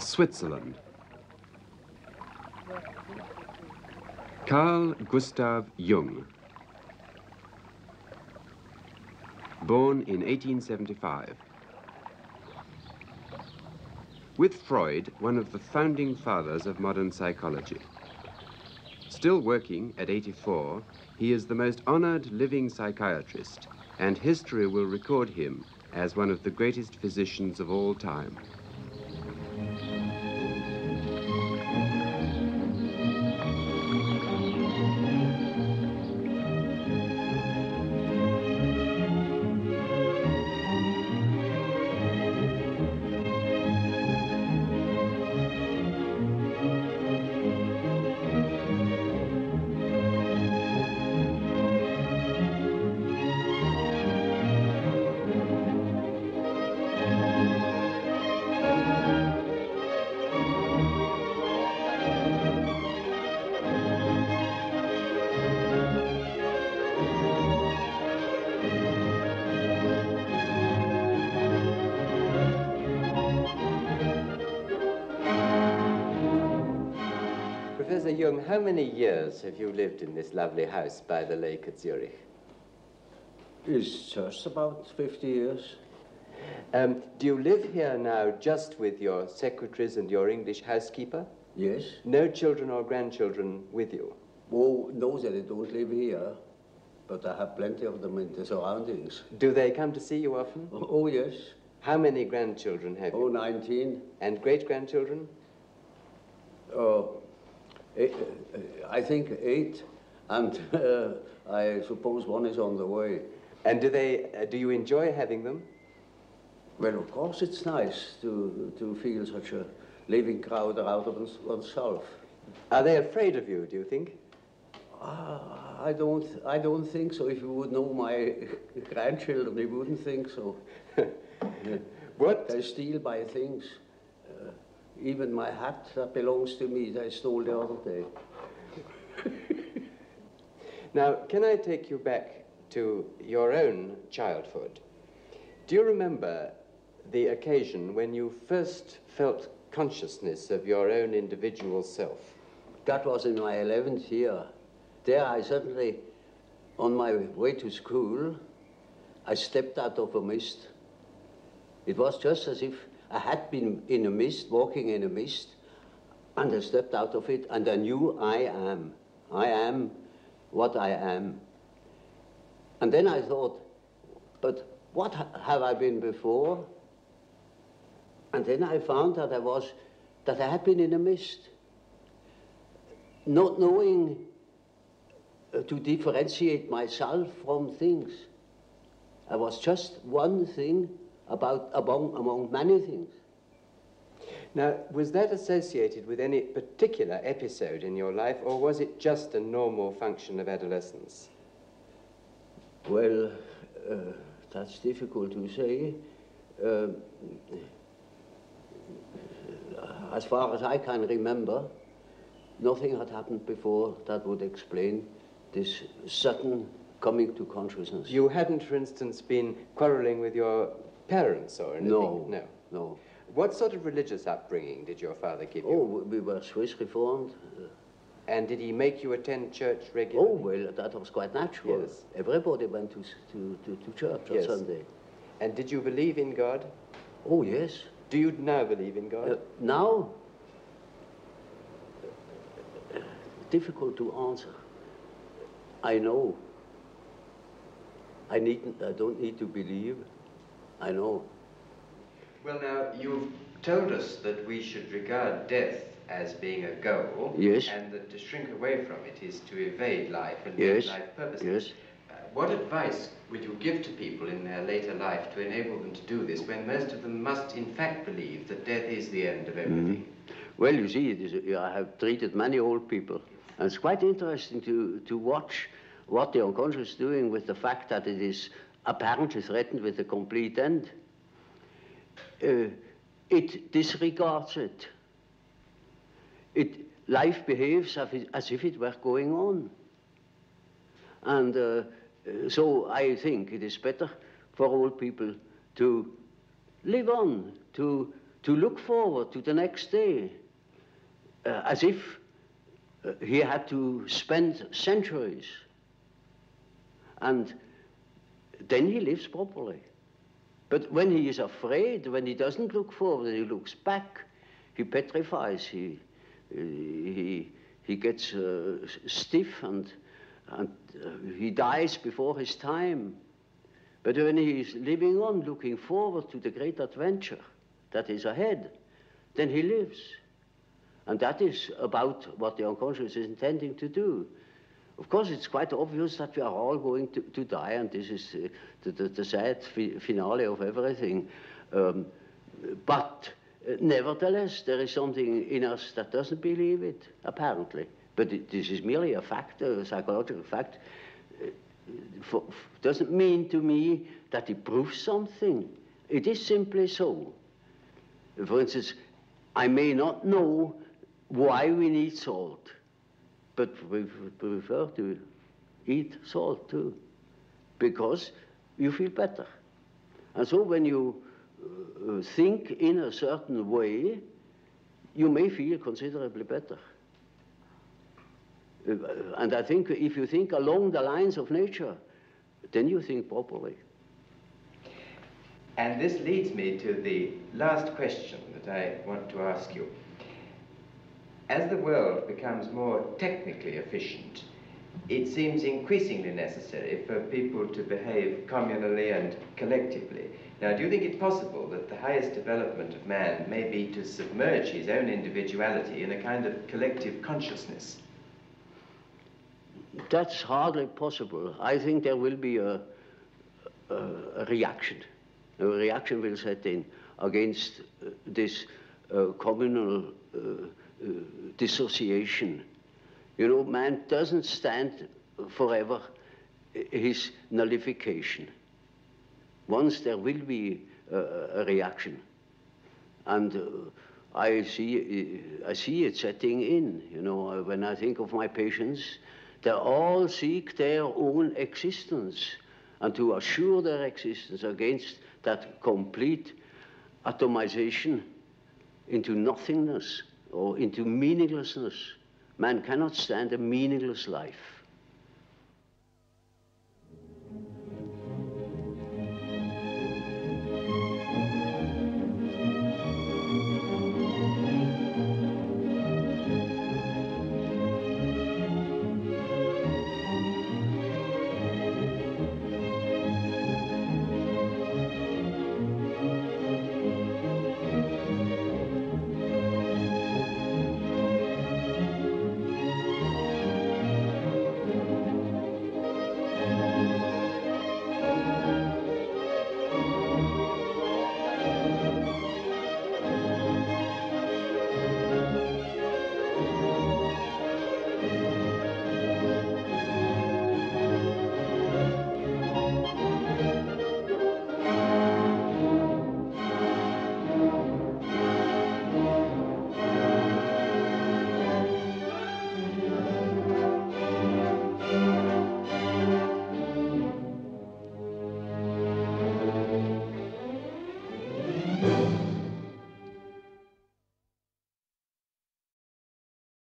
Switzerland. Carl Gustav Jung, born in 1875. With Freud, one of the founding fathers of modern psychology. Still working at 84, he is the most honored living psychiatrist, and history will record him as one of the greatest physicians of all time. Professor Jung, how many years have you lived in this lovely house by the lake at Zurich? It's just about 50 years. Do you live here now just with your secretaries and your English housekeeper? Yes. No children or grandchildren with you? Oh, no, they don't live here, but I have plenty of them in the surroundings. Do they come to see you often? Oh, yes. How many grandchildren have you? Oh, 19. And great-grandchildren? I think 8, and I suppose one is on the way. And do you enjoy having them? Well, of course it's nice to feel such a living crowd out of oneself. Are they afraid of you, do you think? I don't think so. If you would know my grandchildren, you wouldn't think so. What? They steal my things. Even my hat that belongs to me, they stole the other day. Now, can I take you back to your own childhood? Do you remember the occasion when you first felt consciousness of your own individual self? That was in my 11th year. There I suddenly, on my way to school, I stepped out of a mist. It was just as if I had been in a mist, walking in a mist, and I stepped out of it, and I knew I am what I am. And then I thought, but what have I been before? And then I found that I had been in a mist, not knowing to differentiate myself from things. I was just one thing among many things. Now, was that associated with any particular episode in your life, or was it just a normal function of adolescence? Well, that's difficult to say. As far as I can remember, nothing had happened before that would explain this sudden coming to consciousness. You hadn't, for instance, been quarreling with your parents or anything? No. No. What sort of religious upbringing did your father give you? Oh, we were Swiss Reformed. And did he make you attend church regularly? Oh, well, that was quite natural. Yes. Everybody went to church on Sunday. And did you believe in God? Oh, yes. Do you now believe in God? Now? Difficult to answer. I know. I don't need to believe. I know. Well, now, you've told us that we should regard death as being a goal. Yes. And that to shrink away from it is to evade life and yes. make life purposeless. Yes. What advice would you give to people in their later life to enable them to do this when most of them must in fact believe that death is the end of everything? Well, you see, I have treated many old people, and it's quite interesting to watch what the unconscious is doing with the fact that it is apparently threatened with a complete end. It disregards it. Life behaves as if it were going on. And so I think it is better for old people to live on, to to look forward to the next day, as if he had to spend centuries. And then he lives properly. But when he is afraid, when he doesn't look forward and he looks back, he petrifies, he gets stiff and he dies before his time. But when he is living on, looking forward to the great adventure that is ahead, then he lives. And that is about what the unconscious is intending to do. Of course, it's quite obvious that we are all going to die, and this is the sad finale of everything. But nevertheless, there is something in us that doesn't believe it, apparently. But this is merely a fact, a psychological fact. Doesn't mean to me that it proves something. It is simply so. For instance, I may not know why we need salt, but we prefer to eat salt too, because you feel better. And so when you think in a certain way, you may feel considerably better. And I think if you think along the lines of nature, then you think properly. And this leads me to the last question that I want to ask you. As the world becomes more technically efficient, it seems increasingly necessary for people to behave communally and collectively. Now, do you think it possible that the highest development of man may be to submerge his own individuality in a kind of collective consciousness? That's hardly possible. I think there will be a reaction. A reaction will set in against this communal dissociation. You know, man doesn't stand forever his nullification. Once there will be a reaction, and I see it setting in. You know, when I think of my patients, they all seek their own existence, and to assure their existence against that complete atomization into nothingness or into meaninglessness. Man cannot stand a meaningless life.